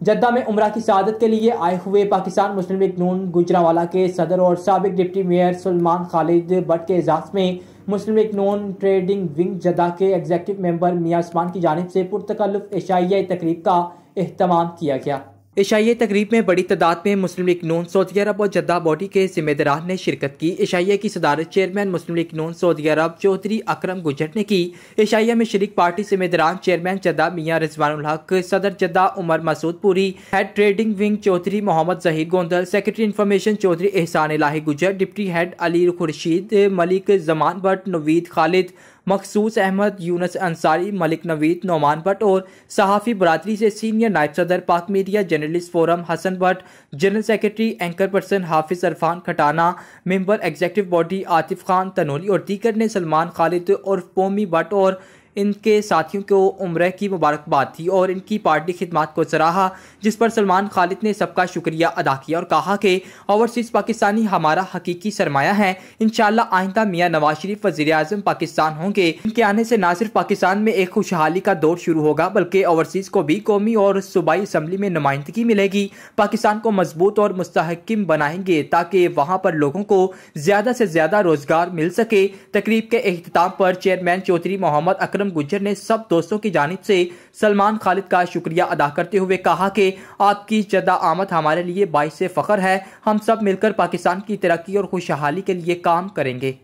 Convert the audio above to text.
जद्दा में उम्रा की शहादत के लिए आए हुए पाकिस्तान मुस्लिम लीग नून गुजरांवाला के सदर और साबिक डिप्टी मेयर सलमान खालिद भट्ट के एजाज में मुस्लिम लीग नून ट्रेडिंग विंग जद्दा के एग्जीक्यूटिव मेंबर मियां उस्मान की जानिब से पुरतकल्लुफ इशाइया तकरीब का एहतमाम किया गया। इशाइया तकरीब में बड़ी तादाद में मुस्लिम लीग नून सऊदी अरब और जद्दा बॉडी के जिम्मेदारान ने शिरकत की। इशाइया की सदारत चेयरमैन मुस्लिम लीग नून सऊदी अरब चौधरी अकरम गुजर ने की। इशाइया में शरीक पार्टी जिम्मेदारान चेयरमैन जद्दा मियां रिजवानुल हक, सदर Jeddah Umar Masood Puri, head trading wing Chaudhry Mohammad Zaheer Gondal, secretary information Chaudhry Ehsan Elahi Gujjar, deputy head Ali Khurshid, Malik Zaman Bhatt, Naveed Khalid, Maqsood Ahmed, Yunus Ansari, Malik Naveed, Nauman Bhatt और सहाफ़ी बरादरी से सीनियर नायब सदर Pak media journalist forum Hasan Bhatt, general secretary anchor person Hafiz Arfan Khatana, member executive body Atif Khan Tanoli और दीगर ने सलमान खालिद और पोमी भट्ट और इनके साथियों को उम्र की मुबारकबाद दी और इनकी पार्टी खिदमात को सराहा, जिस पर सलमान खालिद ने सबका शुक्रिया अदा किया और कहा कि ओवरसीज पाकिस्तानी हमारा हकीकी सरमाया है। इंशाअल्लाह आइंदा मियां नवाज शरीफ वज़ीर आज़म पाकिस्तान होंगे। इनके आने से न सिर्फ पाकिस्तान में एक खुशहाली का दौर शुरू होगा बल्कि ओवरसीज को भी कौमी और सूबाई असम्बली में नुमाइंदगी मिलेगी। पाकिस्तान को मजबूत और मुस्तहकिम बनाएंगे ताकि वहाँ पर लोगों को ज्यादा से ज्यादा रोजगार मिल सके। तकरीब के एख्तिताम पर चेयरमैन चौधरी मोहम्मद अकरम गुजर ने सब दोस्तों की जानिब से सलमान खालिद का शुक्रिया अदा करते हुए कहा कि आपकी जद्दा आमद हमारे लिए बाइस फख्र है। हम सब मिलकर पाकिस्तान की तरक्की और खुशहाली के लिए काम करेंगे।